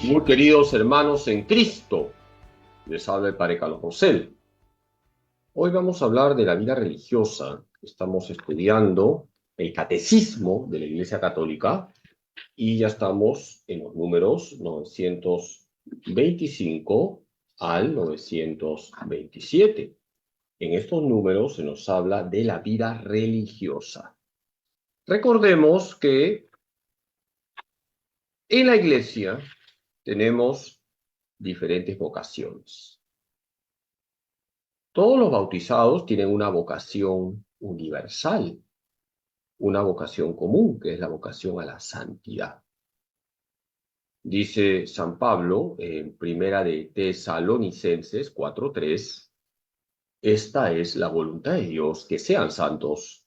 Muy queridos hermanos en Cristo, les habla el Padre Carlos Rosel. Hoy vamos a hablar de la vida religiosa. Estamos estudiando el catecismo de la Iglesia Católica y ya estamos en los números 925 al 927. En estos números se nos habla de la vida religiosa. Recordemos que en la Iglesia tenemos diferentes vocaciones. Todos los bautizados tienen una vocación universal, una vocación común, que es la vocación a la santidad. Dice San Pablo en Primera de Tesalonicenses 4:3, esta es la voluntad de Dios, que sean santos.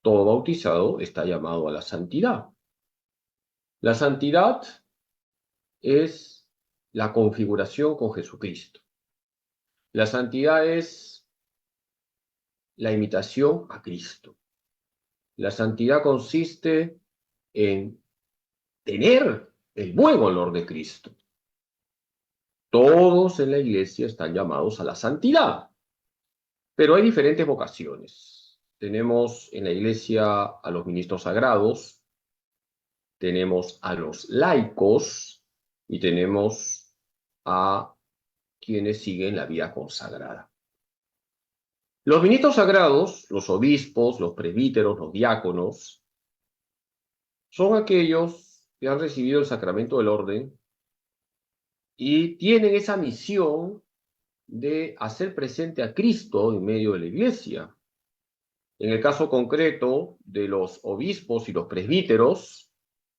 Todo bautizado está llamado a la santidad. La santidad es la configuración con Jesucristo. La santidad es la imitación a Cristo. La santidad consiste en tener el buen olor de Cristo. Todos en la iglesia están llamados a la santidad, pero hay diferentes vocaciones. Tenemos en la iglesia a los ministros sagrados, tenemos a los laicos y tenemos a quienes siguen la vida consagrada. Los ministros sagrados, los obispos, los presbíteros, los diáconos, son aquellos que han recibido el sacramento del orden y tienen esa misión de hacer presente a Cristo en medio de la iglesia. En el caso concreto de los obispos y los presbíteros,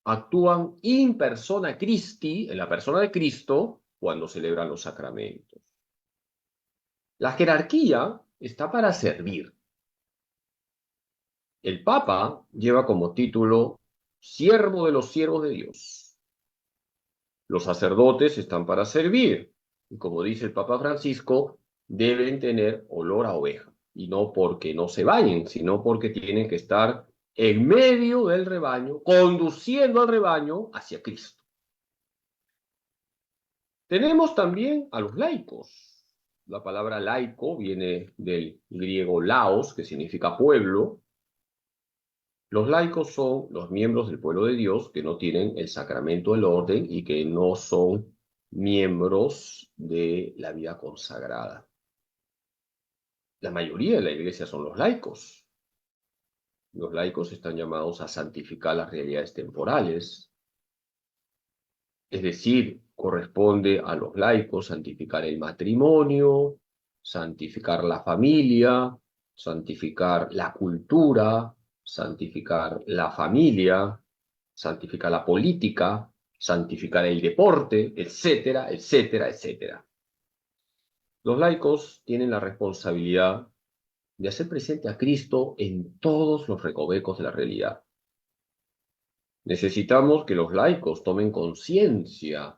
actúan in persona Christi, en la persona de Cristo, cuando celebran los sacramentos. La jerarquía está para servir. El Papa lleva como título siervo de los siervos de Dios. Los sacerdotes están para servir. Y como dice el Papa Francisco, deben tener olor a oveja. Y no porque no se bañen, sino porque tienen que estar en medio del rebaño, conduciendo al rebaño hacia Cristo. Tenemos también a los laicos. La palabra laico viene del griego laos, que significa pueblo. Los laicos son los miembros del pueblo de Dios que no tienen el sacramento del orden y que no son miembros de la vida consagrada. La mayoría de la iglesia son los laicos. Los laicos están llamados a santificar las realidades temporales, es decir, corresponde a los laicos santificar el matrimonio, santificar la familia, santificar la cultura, santificar la familia, santificar la política, santificar el deporte, etcétera, etcétera, etcétera. Los laicos tienen la responsabilidad de hacer presente a Cristo en todos los recovecos de la realidad. Necesitamos que los laicos tomen conciencia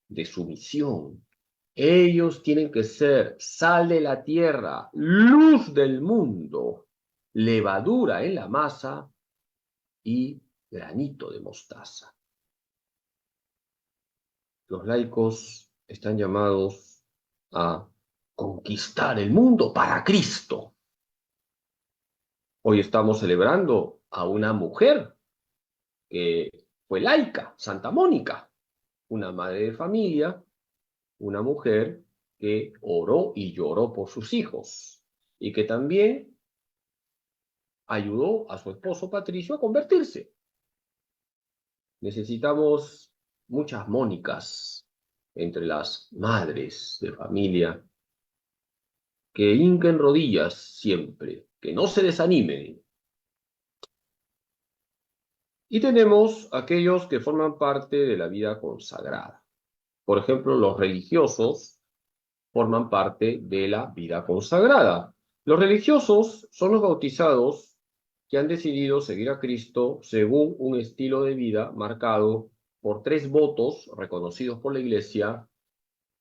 de su misión. Ellos tienen que ser sal de la tierra, luz del mundo, levadura en la masa y granito de mostaza. Los laicos están llamados a conquistar el mundo para Cristo. Hoy estamos celebrando a una mujer que fue laica, Santa Mónica, una madre de familia, una mujer que oró y lloró por sus hijos y que también ayudó a su esposo Patricio a convertirse. Necesitamos muchas Mónicas entre las madres de familia que hinquen rodillas siempre, que no se desanimen. Y tenemos aquellos que forman parte de la vida consagrada. Por ejemplo, los religiosos forman parte de la vida consagrada. Los religiosos son los bautizados que han decidido seguir a Cristo según un estilo de vida marcado por 3 votos reconocidos por la Iglesia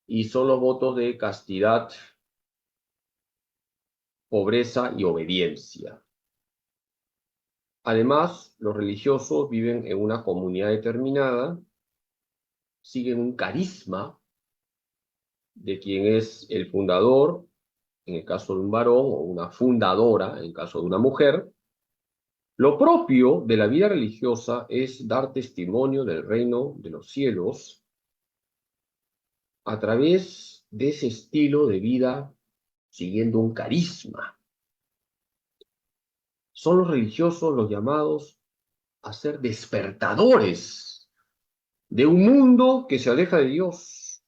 y son los votos de castidad, pobreza y obediencia. Además, los religiosos viven en una comunidad determinada siguen un carisma de quien es el fundador, en el caso de un varón, o una fundadora, en el caso de una mujer. Lo propio de la vida religiosa es dar testimonio del reino de los cielos a través de ese estilo de vida siguiendo un carisma. Son los religiosos los llamados a ser despertadores de un mundo que se aleja de Dios.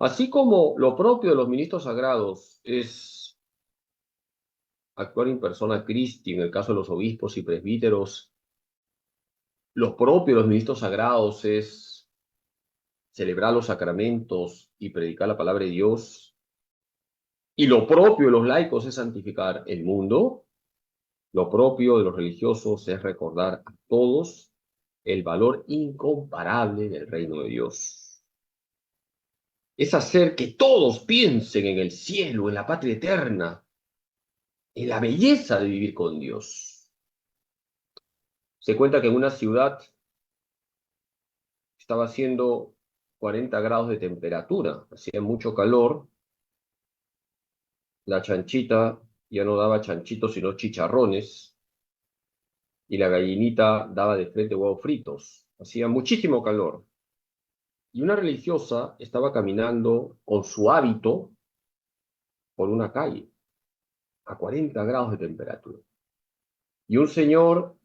Así como lo propio de los ministros sagrados es actuar in persona Christi, en el caso de los obispos y presbíteros, lo propio de los ministros sagrados es celebrar los sacramentos y predicar la palabra de Dios, y lo propio de los laicos es santificar el mundo. Lo propio de los religiosos es recordar a todos el valor incomparable del reino de Dios. Es hacer que todos piensen en el cielo, en la patria eterna, en la belleza de vivir con Dios. Se cuenta que en una ciudad estaba haciendo 40 grados de temperatura, hacía mucho calor, la chanchita ya no daba chanchitos sino chicharrones, y la gallinita daba de frente huevos fritos. Hacía muchísimo calor. Y una religiosa estaba caminando con su hábito por una calle, a 40 grados de temperatura. Y un señor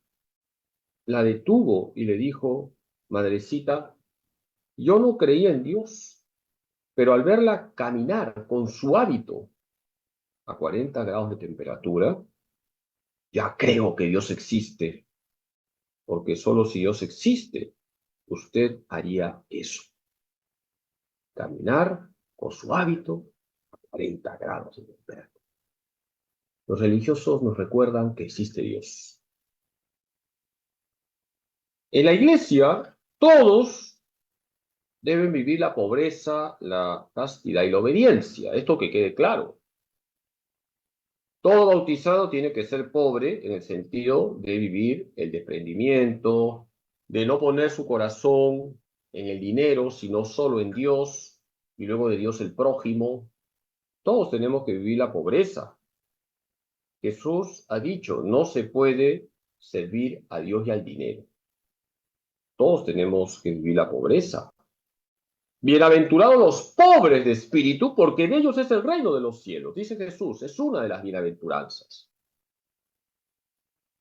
la detuvo y le dijo: madrecita, yo no creía en Dios, pero al verla caminar con su hábito a 40 grados de temperatura, ya creo que Dios existe, porque solo si Dios existe, usted haría eso. Caminar con su hábito a 40 grados de temperatura. Los religiosos nos recuerdan que existe Dios. En la iglesia, todos deben vivir la pobreza, la castidad y la obediencia. Esto que quede claro. Todo bautizado tiene que ser pobre en el sentido de vivir el desprendimiento, de no poner su corazón en el dinero, sino solo en Dios, y luego de Dios el prójimo. Todos tenemos que vivir la pobreza. Jesús ha dicho: no se puede servir a Dios y al dinero. Todos tenemos que vivir la pobreza. Bienaventurados los pobres de espíritu, porque de ellos es el reino de los cielos, dice Jesús, es una de las bienaventuranzas.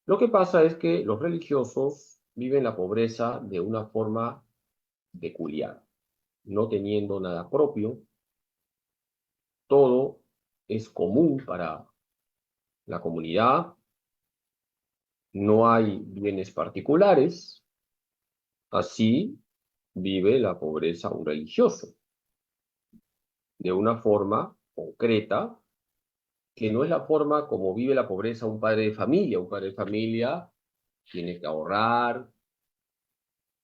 Lo que pasa es que los religiosos viven la pobreza de una forma peculiar, no teniendo nada propio, todo es común para la comunidad, no hay bienes particulares, así vive la pobreza un religioso, de una forma concreta, que no es la forma como vive la pobreza un padre de familia. Un padre de familia tiene que ahorrar,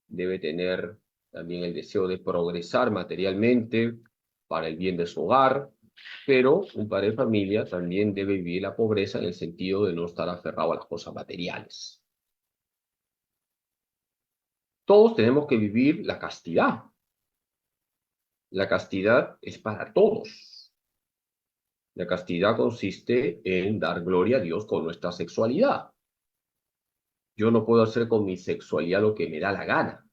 debe tener también el deseo de progresar materialmente para el bien de su hogar, pero un padre de familia también debe vivir la pobreza en el sentido de no estar aferrado a las cosas materiales. Todos tenemos que vivir la castidad. La castidad es para todos. La castidad consiste en dar gloria a Dios con nuestra sexualidad. Yo no puedo hacer con mi sexualidad lo que me da la gana.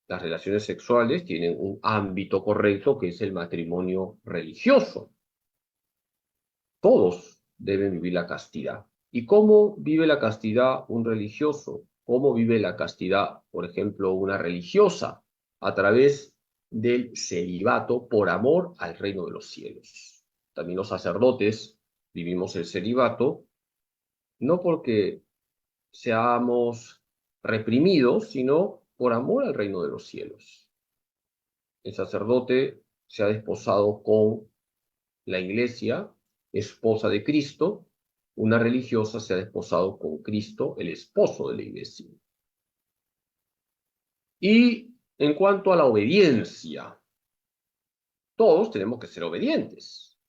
Las relaciones sexuales tienen un ámbito correcto, que es el matrimonio religioso. Todos deben vivir la castidad. ¿Y cómo vive la castidad un religioso? ¿Cómo vive la castidad, por ejemplo, una religiosa? A través del celibato por amor al reino de los cielos. También los sacerdotes vivimos el celibato, no porque seamos reprimidos, sino por amor al reino de los cielos. El sacerdote se ha desposado con la iglesia, esposa de Cristo. Una religiosa se ha desposado con Cristo, el esposo de la iglesia. Y en cuanto a la obediencia, todos tenemos que ser obedientes.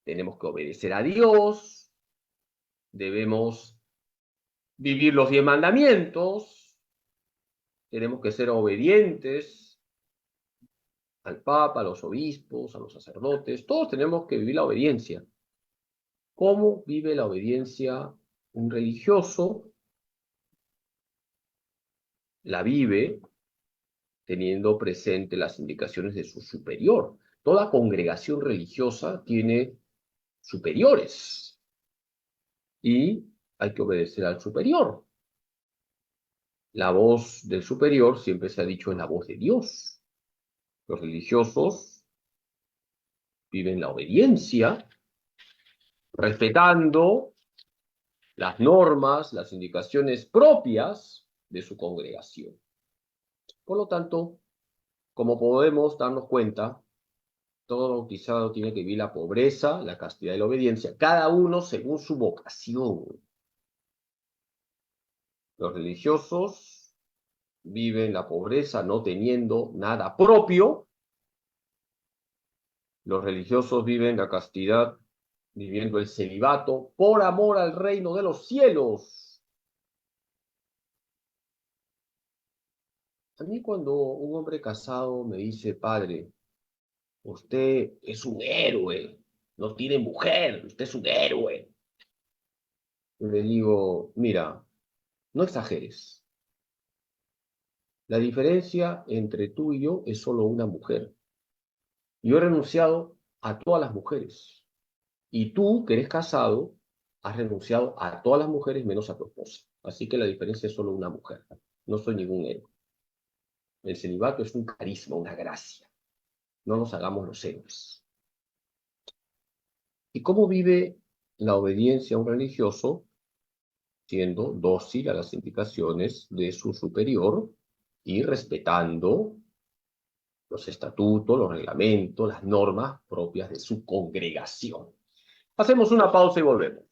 Tenemos que obedecer a Dios, debemos vivir los 10 mandamientos, tenemos que ser obedientes al Papa, a los obispos, a los sacerdotes. Todos tenemos que vivir la obediencia. ¿Cómo vive la obediencia un religioso? La vive teniendo presente las indicaciones de su superior. Toda congregación religiosa tiene superiores y hay que obedecer al superior. La voz del superior siempre se ha dicho es la voz de Dios. Los religiosos viven la obediencia, respetando las normas, las indicaciones propias de su congregación. Por lo tanto, como podemos darnos cuenta, todo bautizado tiene que vivir la pobreza, la castidad y la obediencia, cada uno según su vocación. Los religiosos viven la pobreza no teniendo nada propio. Los religiosos viven la castidad viviendo el celibato por amor al reino de los cielos. A mí cuando un hombre casado me dice, padre, usted es un héroe, no tiene mujer, usted es un héroe. Le digo, mira, no exageres. La diferencia entre tú y yo es solo una mujer. Yo he renunciado a todas las mujeres. Y tú, que eres casado, has renunciado a todas las mujeres menos a tu esposa. Así que la diferencia es solo una mujer. No soy ningún héroe. El celibato es un carisma, una gracia. No nos hagamos los héroes. ¿Y cómo vive la obediencia a un religioso? Siendo dócil a las indicaciones de su superior y respetando los estatutos, los reglamentos, las normas propias de su congregación. Hacemos una pausa y volvemos.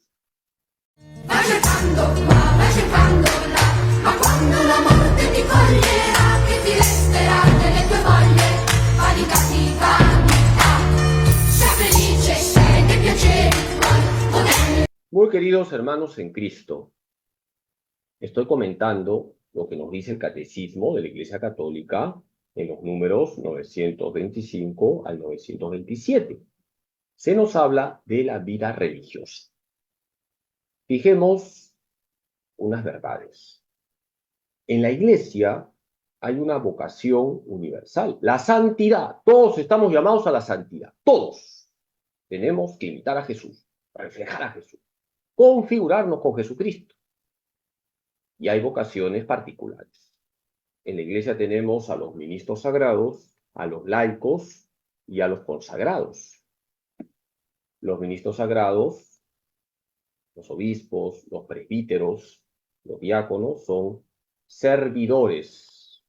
Vai cercando qua, vai cercando là, ma quando la morte ti coglierà, che ti resterà delle tue voglie, vanità di vanità, sei felice, sei dei piaceri tuoi, potendo. Muy queridos hermanos en Cristo, estoy comentando lo que nos dice el Catecismo de la Iglesia Católica en los números 925 al 927. Se nos habla de la vida religiosa. Fijemos unas verdades. En la Iglesia hay una vocación universal, la santidad. Todos estamos llamados a la santidad, todos. Tenemos que imitar a Jesús, reflejar a Jesús, configurarnos con Jesucristo. Y hay vocaciones particulares. En la Iglesia tenemos a los ministros sagrados, a los laicos y a los consagrados. Los ministros sagrados, los obispos, los presbíteros, los diáconos son servidores,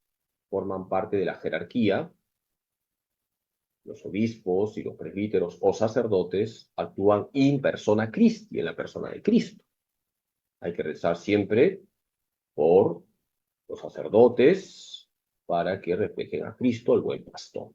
forman parte de la jerarquía. Los obispos y los presbíteros o sacerdotes actúan in persona Christi, en la persona de Cristo. Hay que rezar siempre por los sacerdotes para que reflejen a Cristo, el buen pastor.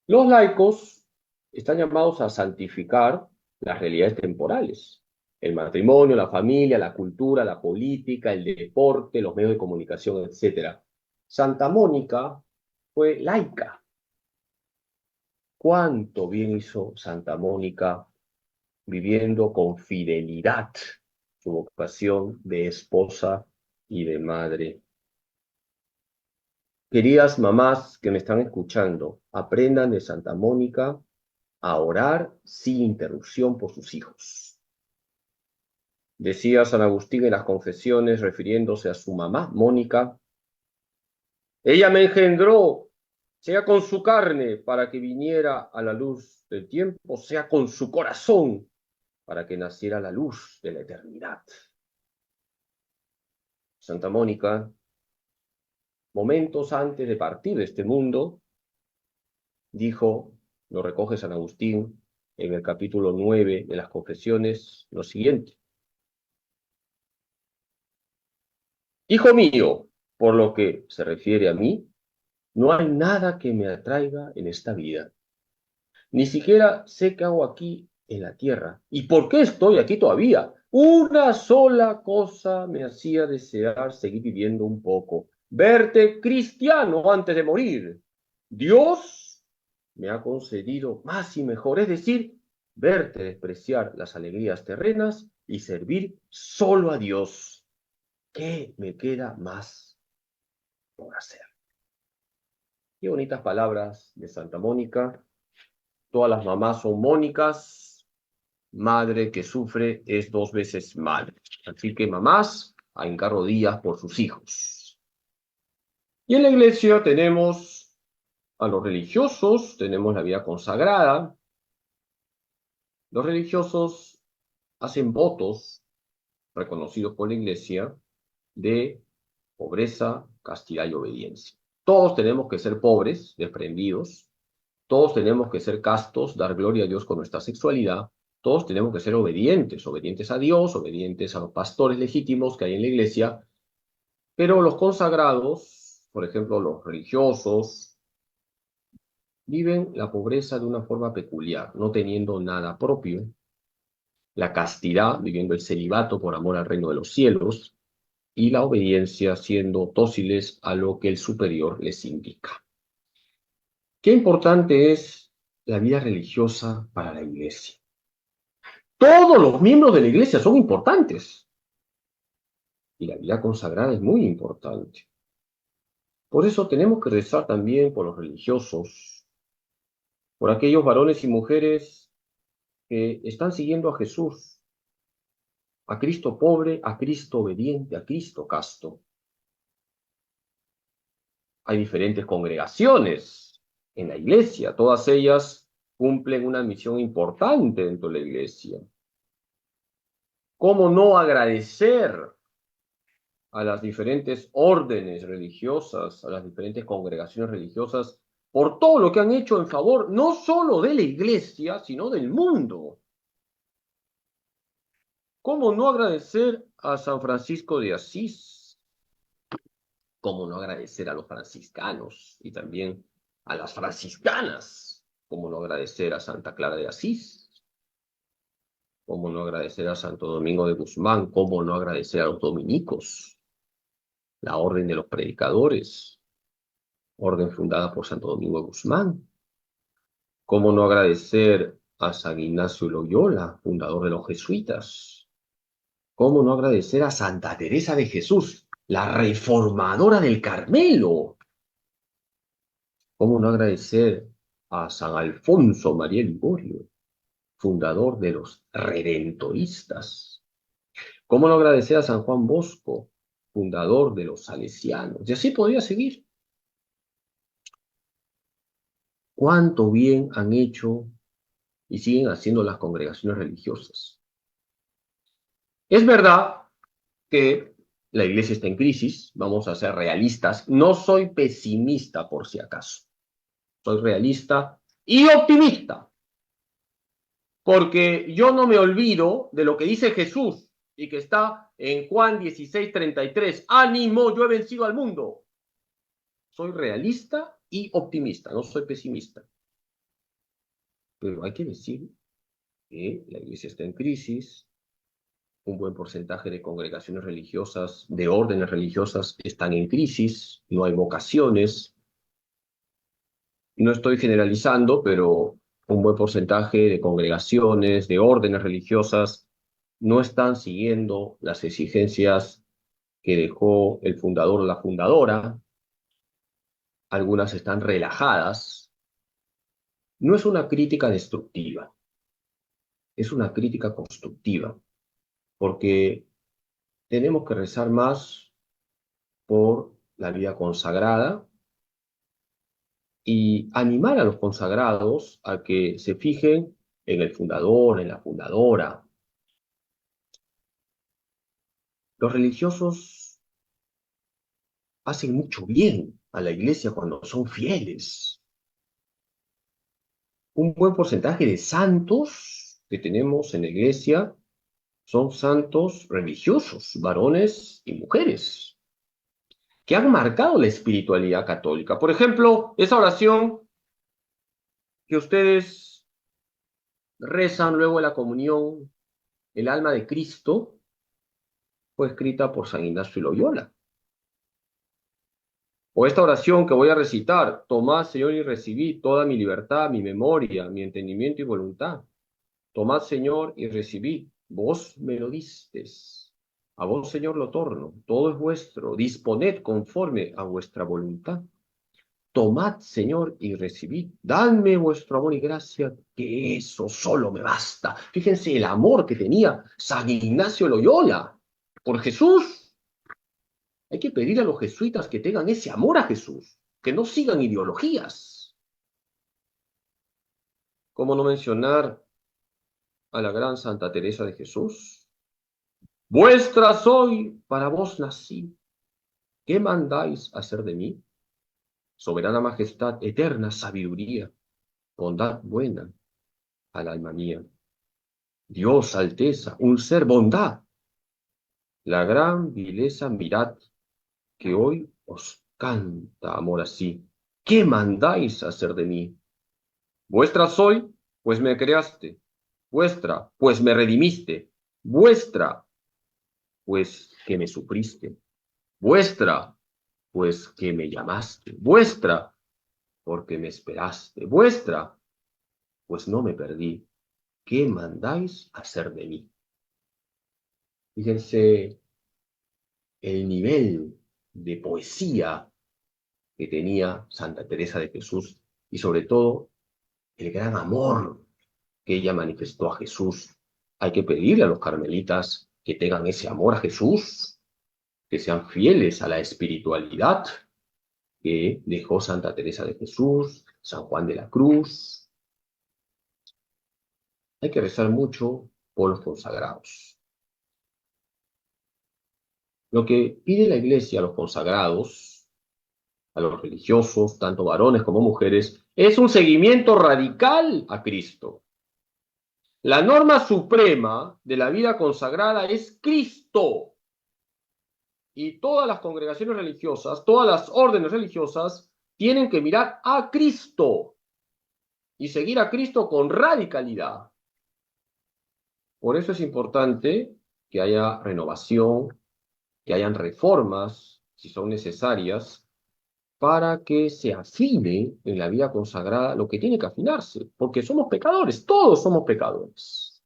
Los laicos están llamados a santificar las realidades temporales. El matrimonio, la familia, la cultura, la política, el deporte, los medios de comunicación, etc. Santa Mónica fue laica. ¿Cuánto bien hizo Santa Mónica viviendo con fidelidad su vocación de esposa y de madre? Queridas mamás que me están escuchando, aprendan de Santa Mónica a orar sin interrupción por sus hijos. Decía San Agustín en las Confesiones, refiriéndose a su mamá, Mónica, ella me engendró, sea con su carne, para que viniera a la luz del tiempo, sea con su corazón, para que naciera la luz de la eternidad. Santa Mónica, momentos antes de partir de este mundo, dijo, lo recoge San Agustín en el capítulo 9 de las Confesiones, lo siguiente. Hijo mío, por lo que se refiere a mí, no hay nada que me atraiga en esta vida. Ni siquiera sé qué hago aquí en la tierra. ¿Y por qué estoy aquí todavía? Una sola cosa me hacía desear seguir viviendo un poco, verte cristiano antes de morir. Dios me ha concedido más y mejor, es decir, verte despreciar las alegrías terrenas y servir solo a Dios. ¿Qué me queda más por hacer? Qué bonitas palabras de Santa Mónica. Todas las mamás son Mónicas. Madre que sufre es dos veces madre. Así que mamás, a hincar rodillas por sus hijos. Y en la iglesia tenemos a los religiosos, tenemos la vida consagrada. Los religiosos hacen votos reconocidos por la iglesia de pobreza, castidad y obediencia. Todos tenemos que ser pobres, desprendidos. Todos tenemos que ser castos, dar gloria a Dios con nuestra sexualidad. Todos tenemos que ser obedientes, obedientes a Dios, obedientes a los pastores legítimos que hay en la iglesia. Pero los consagrados, por ejemplo, los religiosos, viven la pobreza de una forma peculiar, no teniendo nada propio. La castidad, viviendo el celibato por amor al reino de los cielos. Y la obediencia, siendo dóciles a lo que el superior les indica. Qué importante es la vida religiosa para la iglesia. Todos los miembros de la iglesia son importantes. Y la vida consagrada es muy importante. Por eso tenemos que rezar también por los religiosos, por aquellos varones y mujeres que están siguiendo a Jesús, a Cristo pobre, a Cristo obediente, a Cristo casto. Hay diferentes congregaciones en la iglesia, todas ellas cumplen una misión importante dentro de la iglesia. ¿Cómo no agradecer a las diferentes órdenes religiosas, a las diferentes congregaciones religiosas, por todo lo que han hecho en favor no solo de la iglesia, sino del mundo? ¿Cómo no agradecer a San Francisco de Asís? ¿Cómo no agradecer a los franciscanos y también a las franciscanas? ¿Cómo no agradecer a Santa Clara de Asís? ¿Cómo no agradecer a Santo Domingo de Guzmán? ¿Cómo no agradecer a los dominicos? La orden de los predicadores, orden fundada por Santo Domingo de Guzmán. ¿Cómo no agradecer a San Ignacio Loyola, fundador de los jesuitas? ¿Cómo no agradecer a Santa Teresa de Jesús, la reformadora del Carmelo? ¿Cómo no agradecer a San Alfonso María Ligorio, fundador de los redentoristas? ¿Cómo no agradecer a San Juan Bosco, fundador de los salesianos? Y así podría seguir. ¿Cuánto bien han hecho y siguen haciendo las congregaciones religiosas? Es verdad que la iglesia está en crisis, vamos a ser realistas. No soy pesimista por si acaso. Soy realista y optimista. Porque yo no me olvido de lo que dice Jesús y que está en Juan 16:33. ¡Ánimo! Yo he vencido al mundo. Soy realista y optimista, no soy pesimista. Pero hay que decir que la iglesia está en crisis. Un buen porcentaje de congregaciones religiosas, de órdenes religiosas, están en crisis. No hay vocaciones. No estoy generalizando, pero un buen porcentaje de congregaciones, de órdenes religiosas, no están siguiendo las exigencias que dejó el fundador o la fundadora. Algunas están relajadas. No es una crítica destructiva, es una crítica constructiva, porque tenemos que rezar más por la vida consagrada y animar a los consagrados a que se fijen en el fundador, en la fundadora. Los religiosos hacen mucho bien a la iglesia cuando son fieles. Un buen porcentaje de santos que tenemos en la iglesia son santos religiosos, varones y mujeres, que han marcado la espiritualidad católica. Por ejemplo, esa oración que ustedes rezan luego de la comunión, el alma de Cristo, fue escrita por San Ignacio Loyola. O esta oración que voy a recitar: tomad, Señor, y recibid toda mi libertad, mi memoria, mi entendimiento y voluntad. Tomad, Señor, y recibid. Vos me lo distes. A vos, Señor, lo torno. Todo es vuestro. Disponed conforme a vuestra voluntad. Tomad, Señor, y recibid. Dadme vuestro amor y gracia, que eso solo me basta. Fíjense el amor que tenía San Ignacio Loyola por Jesús. Hay que pedir a los jesuitas que tengan ese amor a Jesús, que no sigan ideologías. ¿Cómo no mencionar a la gran Santa Teresa de Jesús? Vuestra soy, para vos nací. ¿Qué mandáis hacer de mí? Soberana majestad, eterna sabiduría, bondad buena al alma mía. Dios, alteza, un ser, bondad. La gran vileza mirad, que hoy os canta amor así. ¿Qué mandáis hacer de mí? Vuestra soy, pues me creaste. Vuestra, pues me redimiste. Vuestra, pues que me supliste. Vuestra, pues que me llamaste. Vuestra, porque me esperaste. Vuestra, pues no me perdí. ¿Qué mandáis hacer de mí? Fíjense el nivel de poesía que tenía Santa Teresa de Jesús y sobre todo el gran amor que ella manifestó a Jesús. Hay que pedirle a los carmelitas que tengan ese amor a Jesús, que sean fieles a la espiritualidad que dejó Santa Teresa de Jesús, San Juan de la Cruz. Hay que rezar mucho por los consagrados. Lo que pide la Iglesia a los consagrados, a los religiosos, tanto varones como mujeres, es un seguimiento radical a Cristo. La norma suprema de la vida consagrada es Cristo. Y todas las congregaciones religiosas, todas las órdenes religiosas, tienen que mirar a Cristo y seguir a Cristo con radicalidad. Por eso es importante que haya renovación, que hayan reformas, si son necesarias, para que se afine en la vida consagrada lo que tiene que afinarse, porque somos pecadores, todos somos pecadores.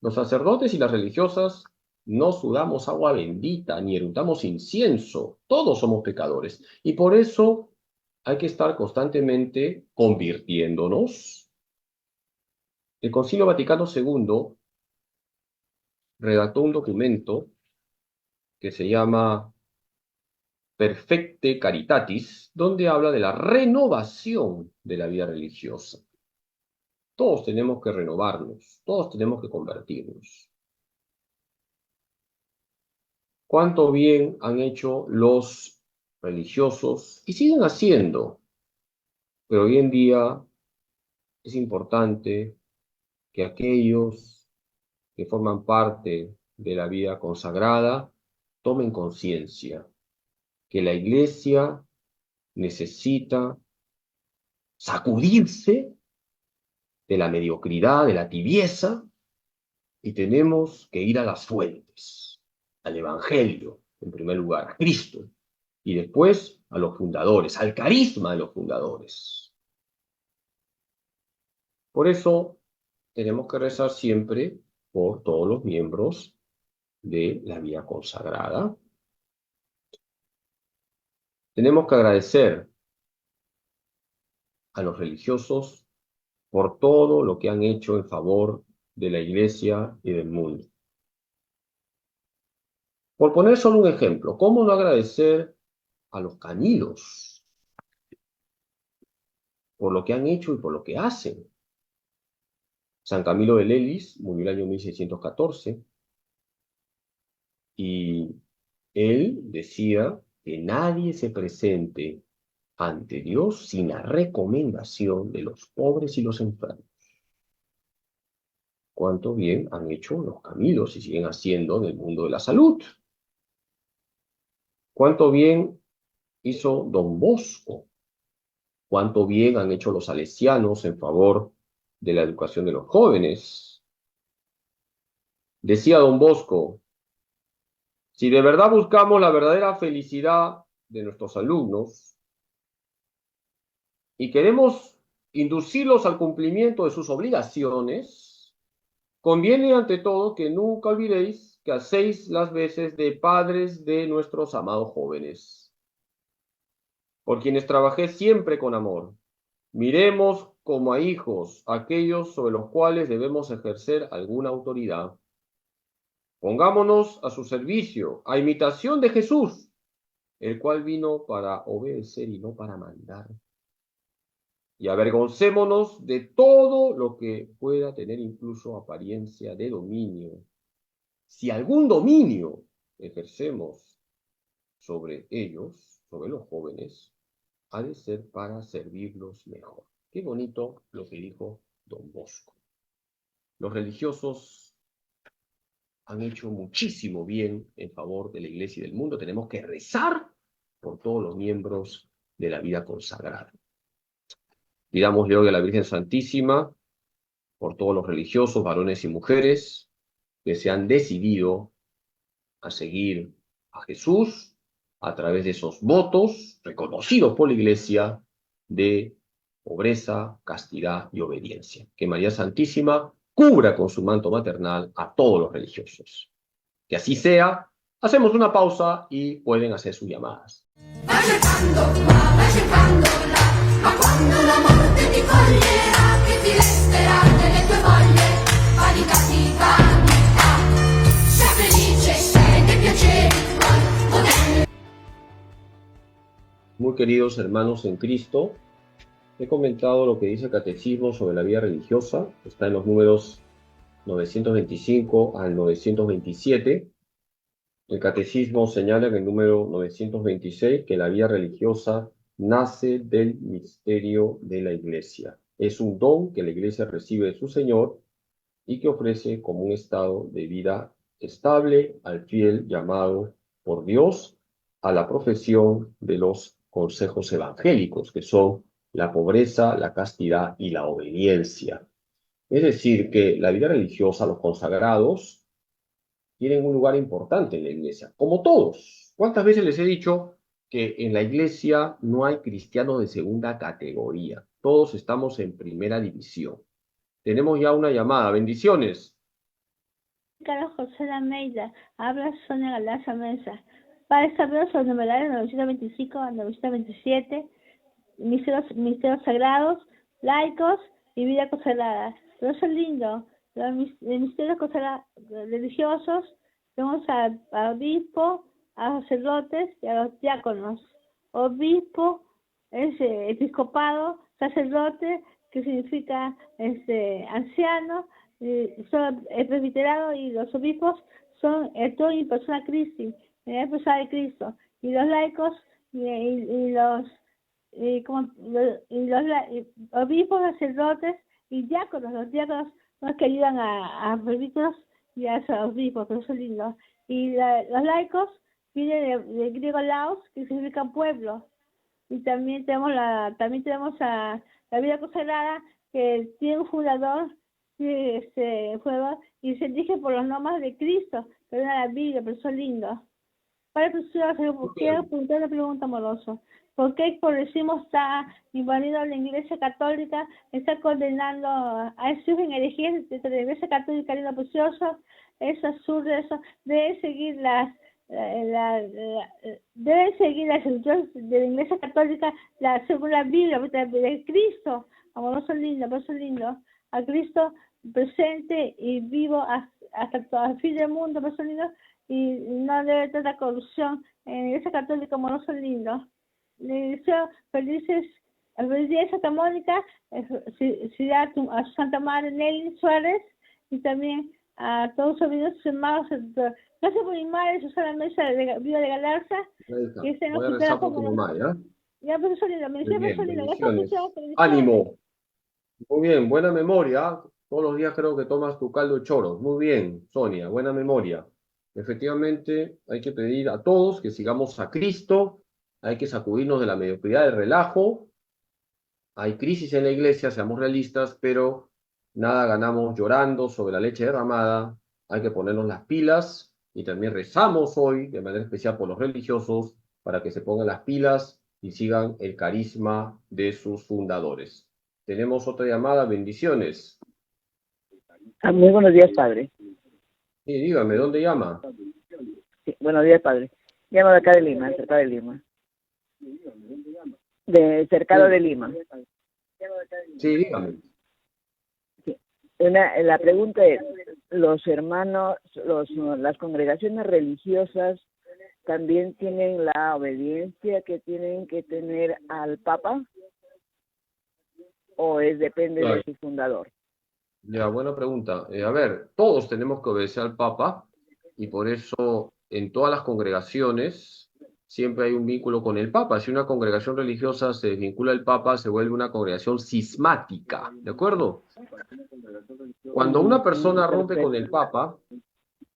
Los sacerdotes y las religiosas no sudamos agua bendita, ni eructamos incienso, todos somos pecadores, y por eso hay que estar constantemente convirtiéndonos. El Concilio Vaticano II redactó un documento que se llama Perfecte Caritatis, donde habla de la renovación de la vida religiosa. Todos tenemos que renovarnos, todos tenemos que convertirnos. ¿Cuánto bien han hecho los religiosos y siguen haciendo? Pero hoy en día es importante que aquellos que forman parte de la vida consagrada tomen conciencia que la Iglesia necesita sacudirse de la mediocridad, de la tibieza, y tenemos que ir a las fuentes, al Evangelio, en primer lugar, a Cristo, y después a los fundadores, al carisma de los fundadores. Por eso tenemos que rezar siempre por todos los miembros de la vida consagrada. Tenemos que agradecer a los religiosos por todo lo que han hecho en favor de la Iglesia y del mundo. Por poner solo un ejemplo, ¿cómo no agradecer a los Camilos por lo que han hecho y por lo que hacen? San Camilo de Lelis murió el año 1614 y él decía que nadie se presente ante Dios sin la recomendación de los pobres y los enfermos. Cuánto bien han hecho los Camilos y siguen haciendo en el mundo de la salud. Cuánto bien hizo Don Bosco. Cuánto bien han hecho los salesianos en favor de la educación de los jóvenes. Decía Don Bosco: si de verdad buscamos la verdadera felicidad, de nuestros alumnos y queremos inducirlos al cumplimiento de sus obligaciones, conviene ante todo que nunca olvidéis que hacéis las veces de padres de nuestros amados jóvenes, por quienes trabajé siempre con amor. Miremos como a hijos aquellos sobre los cuales debemos ejercer alguna autoridad. Pongámonos a su servicio, a imitación de Jesús, el cual vino para obedecer y no para mandar. Y avergoncémonos de todo lo que pueda tener incluso apariencia de dominio. Si algún dominio ejercemos sobre ellos, sobre los jóvenes, ha de ser para servirlos mejor. Qué bonito lo que dijo Don Bosco. Los religiosos han hecho muchísimo bien en favor de la Iglesia y del mundo. Tenemos que rezar por todos los miembros de la vida consagrada. Pidámosle hoy a la Virgen Santísima por todos los religiosos, varones y mujeres, que se han decidido a seguir a Jesús a través de esos votos reconocidos por la Iglesia de pobreza, castidad y obediencia. Que María Santísima cubra con su manto maternal a todos los religiosos. Que así sea. Hacemos una pausa y pueden hacer sus llamadas. Va cercando qua, va cercando là, ma quando la morte ti coglierà, che ti resterà delle tue voglie, vanità ti vanità, sei felice, sei dei piaceri tuoi, potendo. Muy queridos hermanos en Cristo, he comentado lo que dice el Catecismo sobre la vida religiosa. Está en los números 925 al 927. El Catecismo señala en el número 926 que la vida religiosa nace del misterio de la Iglesia. Es un don que la Iglesia recibe de su Señor y que ofrece como un estado de vida estable al fiel llamado por Dios a la profesión de los consejos evangélicos, que son la pobreza, la castidad y la obediencia. Es decir, que la vida religiosa, los consagrados, tienen un lugar importante en la iglesia, como todos. ¿Cuántas veces les he dicho que en la iglesia no hay cristianos de segunda categoría? Todos estamos en primera división. Tenemos ya una llamada. Bendiciones. Carlos José Almeida, habla Sonia Galaza Mesa. Para saber sobre numerarios 925 a 927, misterios sagrados, laicos y vida consagrada. Pero eso es lindo. Los misterios religiosos, tenemos a obispo, a sacerdotes y a los diáconos. Obispo es episcopado, sacerdote, que significa anciano, son el presbiterado, y los obispos son el todo y persona Christi, la persona de Cristo, y los laicos y los obispos, sacerdotes y diáconos. Los diáconos son los que ayudan a presbíteros y a los obispos, pero eso es lindo. Y los laicos vienen del griego laos, que significa pueblo. Y también tenemos a la vida consagrada, que tiene un fundador, y se dirige por los nombres de Cristo, pero en la Biblia, pero eso es lindo. Para quiero preguntar una pregunta amorosa. ¿Por qué, por decimos, está invadiendo la Iglesia Católica, está condenando a Jesús en herejías de la Iglesia Católica, lindo precioso? Es absurdo eso. Debe seguir las instrucciones de la Iglesia Católica, según la Biblia, de Cristo, amoroso lindo, por eso lindo, a Cristo presente y vivo hasta el fin del mundo, por eso lindo, y no debe haber tanta corrupción en la Iglesia Católica, amoroso lindo. Le deseo feliz día a Santa Mónica, a Santa Madre Nelly Suárez, y también a todos los videos hermanos. Gracias por mi madre, Susana Mesa de Viva de Galarza. Voy a rezar por tu mamá, ¿ya? Ya, profesor Lindo, me dice profesor Lindo. Ánimo. Muy bien, buena memoria. Todos los días creo que tomas tu caldo de choros. Muy bien, Sonia, buena memoria. Efectivamente, hay que pedir a todos que sigamos a Cristo. Hay que sacudirnos de la mediocridad, del relajo. Hay crisis en la iglesia, seamos realistas, pero nada ganamos llorando sobre la leche derramada. Hay que ponernos las pilas y también rezamos hoy, de manera especial por los religiosos, para que se pongan las pilas y sigan el carisma de sus fundadores. Tenemos otra llamada, bendiciones. Muy buenos días, padre. Sí, dígame, ¿dónde llama? Sí, buenos días, padre. Llamo de acá de Lima, cercado de Lima. Cercado de Lima. Sí, dígame. Sí. La pregunta es, ¿los hermanos, las congregaciones religiosas también tienen la obediencia que tienen que tener al Papa? ¿O depende de su fundador? Ya, buena pregunta. A ver, todos tenemos que obedecer al Papa y por eso en todas las congregaciones siempre hay un vínculo con el Papa. Si una congregación religiosa se desvincula del Papa, se vuelve una congregación cismática, ¿de acuerdo? Cuando una persona rompe con el Papa,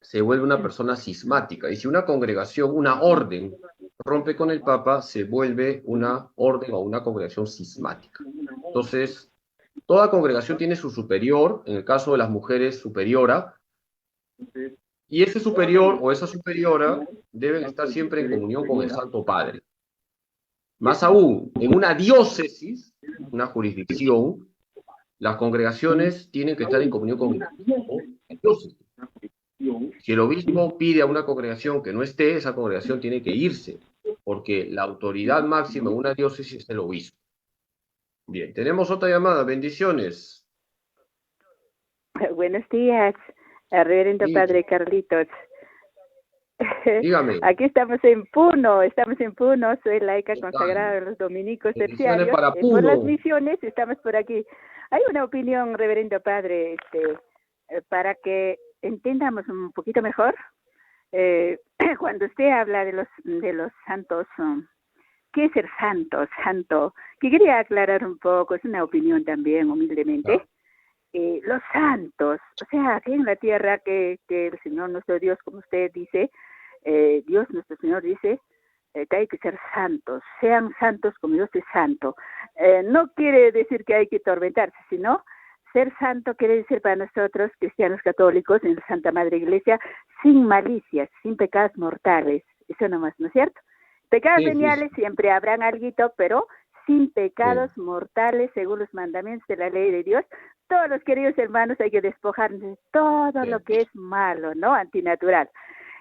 se vuelve una persona cismática. Y si una congregación, una orden, rompe con el Papa, se vuelve una orden o una congregación cismática. Entonces, toda congregación tiene su superior, en el caso de las mujeres, superiora, y ese superior o esa superiora deben estar siempre en comunión con el Santo Padre. Más aún, en una diócesis, una jurisdicción, las congregaciones tienen que estar en comunión con el obispo de la diócesis. Si el obispo pide a una congregación que no esté, esa congregación tiene que irse, porque la autoridad máxima en una diócesis es el obispo. Bien, tenemos otra llamada. Bendiciones. Buenos días, reverendo Sí. Padre Carlitos. Dígame. Aquí estamos en Puno, soy laica ¿Qué tal? consagrada de los dominicos Bendiciones terciarios. para Por las Puno. misiones estamos por aquí. Hay una opinión, reverendo Padre, para que entendamos un poquito mejor. Cuando usted habla de los santos, ¿qué es ser santo? Que quería aclarar un poco, es una opinión también, humildemente. Claro. Los santos, o sea, aquí en la tierra que el Señor nuestro Dios, como usted dice, Dios nuestro Señor dice que hay que ser santos, sean santos como Dios es santo. No quiere decir que hay que atormentarse, sino ser santo quiere decir para nosotros, cristianos católicos, en la Santa Madre Iglesia, sin malicias, sin pecados mortales, eso nomás, ¿no es cierto? Pecados veniales siempre habrán alguito, pero sin pecados mortales, según los mandamientos de la ley de Dios. Todos los queridos hermanos hay que despojarnos de todo lo que es malo, ¿no? Antinatural.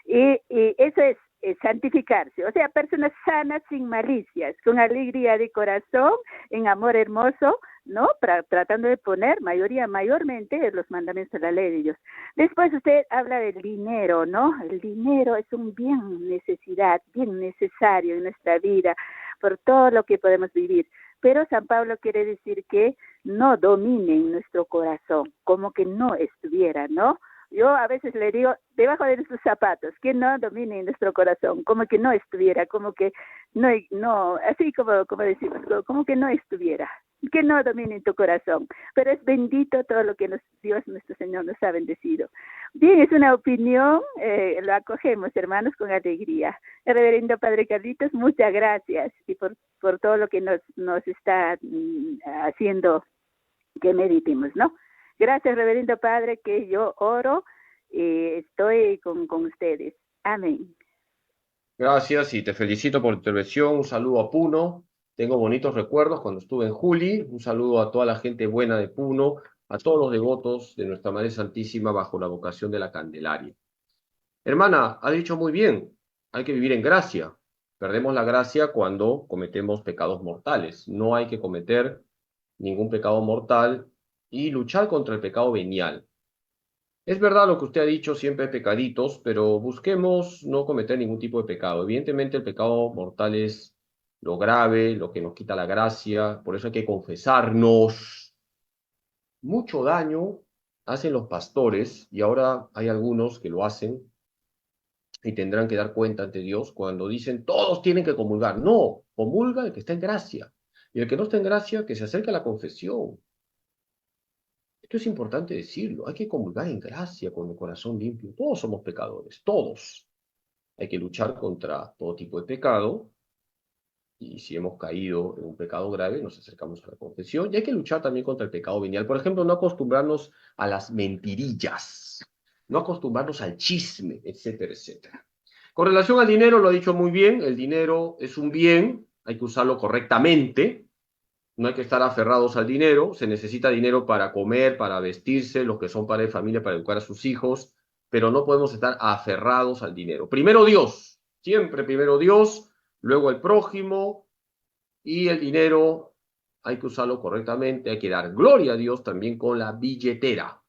Y eso es santificarse, o sea, personas sanas sin malicias, con alegría de corazón, en amor hermoso, ¿no? Tratando de poner mayormente los mandamientos de la ley de Dios. Después usted habla del dinero, ¿no? El dinero es un bien necesario en nuestra vida, por todo lo que podemos vivir. Pero San Pablo quiere decir que no domine en nuestro corazón, como que no estuviera, ¿no? Yo a veces le digo, debajo de nuestros zapatos, que no domine en nuestro corazón, como que no estuviera, como que no, así como decimos, como que no estuviera, que no domine en tu corazón. Pero es bendito todo lo que Dios nuestro Señor nos ha bendecido. Bien, es una opinión, lo acogemos, hermanos, con alegría. El reverendo Padre Carlitos, muchas gracias y por todo lo que nos está haciendo que meditemos, ¿no? Gracias, reverendo Padre, que yo oro y estoy con ustedes. Amén. Gracias y te felicito por tu intervención. Un saludo a Puno. Tengo bonitos recuerdos cuando estuve en Juli. Un saludo a toda la gente buena de Puno, a todos los devotos de Nuestra Madre Santísima bajo la vocación de la Candelaria. Hermana, ha dicho muy bien, hay que vivir en gracia. Perdemos la gracia cuando cometemos pecados mortales. No hay que cometer ningún pecado mortal y luchar contra el pecado venial. Es verdad lo que usted ha dicho, siempre hay pecaditos, pero busquemos no cometer ningún tipo de pecado. Evidentemente el pecado mortal es lo grave, lo que nos quita la gracia, por eso hay que confesarnos. Mucho daño hacen los pastores, y ahora hay algunos que lo hacen, y tendrán que dar cuenta ante Dios cuando dicen todos tienen que comulgar. No, comulga el que está en gracia, y el que no está en gracia, que se acerque a la confesión. Esto es importante decirlo, hay que comulgar en gracia con el corazón limpio. Todos somos pecadores, todos. Hay que luchar contra todo tipo de pecado, y si hemos caído en un pecado grave, nos acercamos a la confesión, y hay que luchar también contra el pecado venial. Por ejemplo, no acostumbrarnos a las mentirillas, no acostumbrarnos al chisme, etcétera, etcétera. Con relación al dinero, lo ha dicho muy bien, el dinero es un bien, hay que usarlo correctamente, no hay que estar aferrados al dinero, se necesita dinero para comer, para vestirse, los que son padres de familia, para educar a sus hijos, pero no podemos estar aferrados al dinero. Primero Dios, siempre primero Dios, luego el prójimo, y el dinero hay que usarlo correctamente, hay que dar gloria a Dios también con la billetera.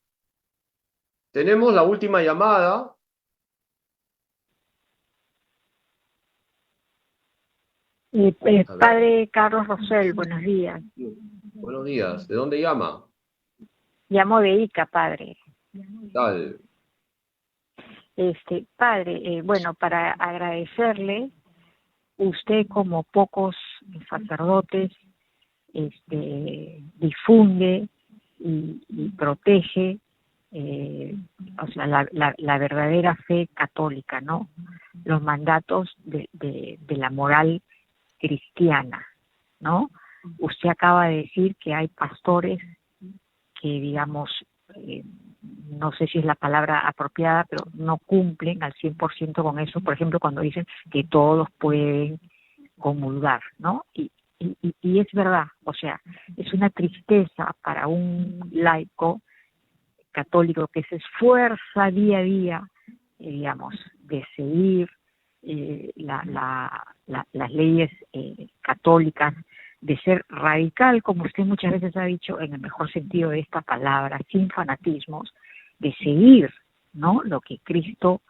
Tenemos la última llamada. A ver. Padre Carlos Rosell, buenos días. Buenos días. ¿De dónde llama? Llamo de Ica, padre. Tal. Padre, bueno, para agradecerle, usted como pocos sacerdotes, difunde y protege, o sea, la verdadera fe católica, ¿no? Los mandatos de la moral cristiana, ¿no? Usted acaba de decir que hay pastores que, digamos, no sé si es la palabra apropiada, pero no cumplen al 100% con eso. Por ejemplo, cuando dicen que todos pueden comulgar, ¿no? Y es verdad, o sea, es una tristeza para un laico católico que se esfuerza día a día, digamos, de seguir las leyes católicas, de ser radical, como usted muchas veces ha dicho, en el mejor sentido de esta palabra, sin fanatismos, de seguir, ¿no? Lo que Cristo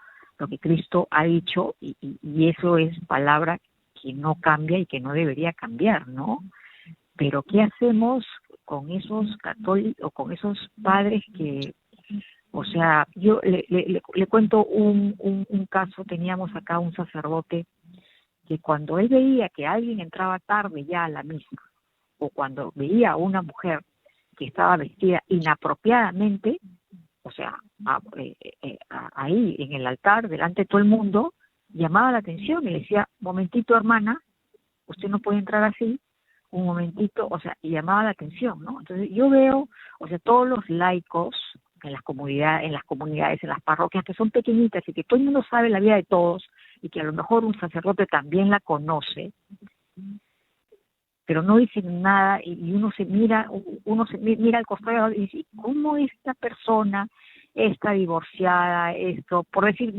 ha dicho, y eso es palabra que no cambia y que no debería cambiar, ¿no? Pero ¿qué hacemos con esos católicos o con esos padres que, o sea, yo le cuento un caso? Teníamos acá un sacerdote que cuando él veía que alguien entraba tarde ya a la misa, o cuando veía a una mujer que estaba vestida inapropiadamente, o sea, ahí en el altar, delante de todo el mundo, llamaba la atención y le decía: momentito, hermana, usted no puede entrar así, un momentito, o sea, y llamaba la atención, ¿no? Entonces yo veo, o sea, todos los laicos en las comunidades, en las parroquias, que son pequeñitas y que todo el mundo sabe la vida de todos, y que a lo mejor un sacerdote también la conoce, pero no dicen nada, y uno se mira al costado y dice: ¿cómo esta persona está divorciada? Esto, por decir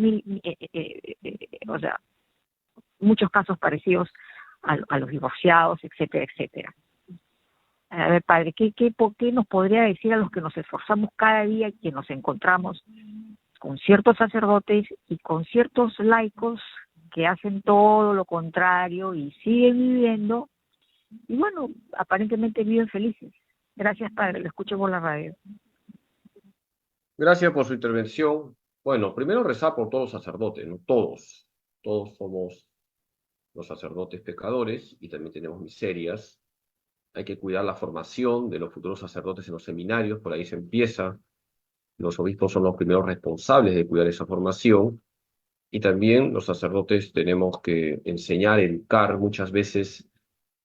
o sea, muchos casos parecidos a los divorciados, etcétera, etcétera. A ver, padre, ¿por qué nos podría decir a los que nos esforzamos cada día y que nos encontramos con ciertos sacerdotes y con ciertos laicos que hacen todo lo contrario y siguen viviendo, y bueno, aparentemente viven felices? Gracias, padre, lo escucho por la radio. Gracias por su intervención. Bueno, primero rezar por todos los sacerdotes, ¿no? Todos somos los sacerdotes pecadores y también tenemos miserias. Hay que cuidar la formación de los futuros sacerdotes en los seminarios, por ahí se empieza. Los obispos son los primeros responsables de cuidar esa formación, y también los sacerdotes tenemos que enseñar, educar. Muchas veces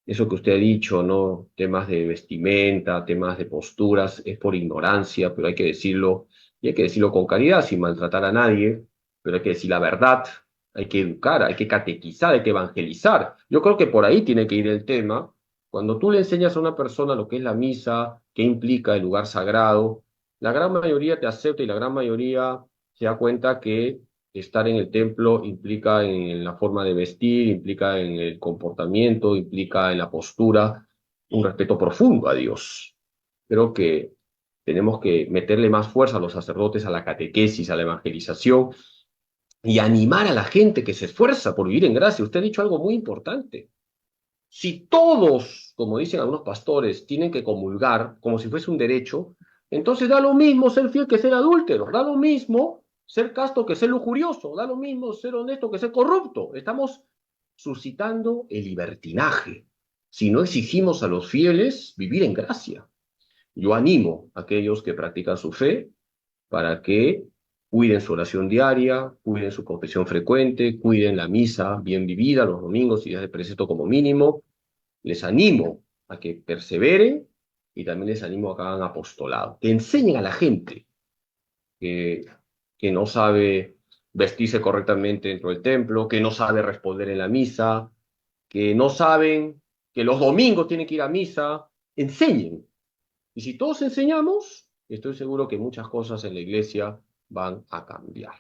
eso que usted ha dicho, ¿no? Temas de vestimenta, temas de posturas, es por ignorancia, pero hay que decirlo, y hay que decirlo con caridad, sin maltratar a nadie, pero hay que decir la verdad, hay que educar, hay que catequizar, hay que evangelizar. Yo creo que por ahí tiene que ir el tema. Cuando tú le enseñas a una persona lo que es la misa, qué implica el lugar sagrado, la gran mayoría te acepta y la gran mayoría se da cuenta que estar en el templo implica en la forma de vestir, implica en el comportamiento, implica en la postura, un respeto profundo a Dios. Creo que tenemos que meterle más fuerza a los sacerdotes, a la catequesis, a la evangelización, y animar a la gente que se esfuerza por vivir en gracia. Usted ha dicho algo muy importante. Si todos, como dicen algunos pastores, tienen que comulgar como si fuese un derecho, entonces da lo mismo ser fiel que ser adúltero, da lo mismo ser casto que ser lujurioso, da lo mismo ser honesto que ser corrupto. Estamos suscitando el libertinaje si no exigimos a los fieles vivir en gracia. Yo animo a aquellos que practican su fe para que cuiden su oración diaria, cuiden su confesión frecuente, cuiden la misa bien vivida los domingos y días de precepto como mínimo. Les animo a que perseveren, y también les animo a que hagan apostolado, que enseñen a la gente que no sabe vestirse correctamente dentro del templo, que no sabe responder en la misa, que no saben que los domingos tienen que ir a misa. Enseñen. Y si todos enseñamos, estoy seguro que muchas cosas en la iglesia van a cambiar.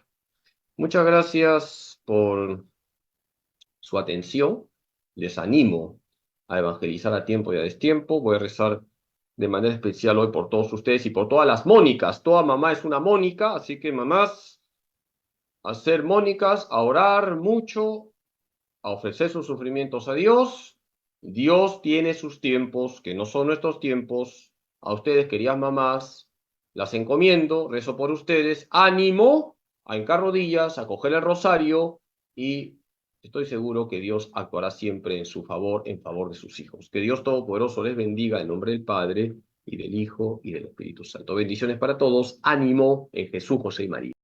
Muchas gracias por su atención. Les animo a evangelizar a tiempo y a destiempo. Voy a rezar de manera especial hoy por todos ustedes y por todas las Mónicas. Toda mamá es una Mónica, así que mamás, a ser Mónicas, a orar mucho, a ofrecer sus sufrimientos a Dios. Dios tiene sus tiempos, que no son nuestros tiempos. A ustedes, queridas mamás, las encomiendo, rezo por ustedes. Ánimo a hincar rodillas, a coger el rosario y estoy seguro que Dios actuará siempre en su favor, en favor de sus hijos. Que Dios Todopoderoso les bendiga en nombre del Padre y del Hijo y del Espíritu Santo. Bendiciones para todos. Ánimo en Jesús, José y María.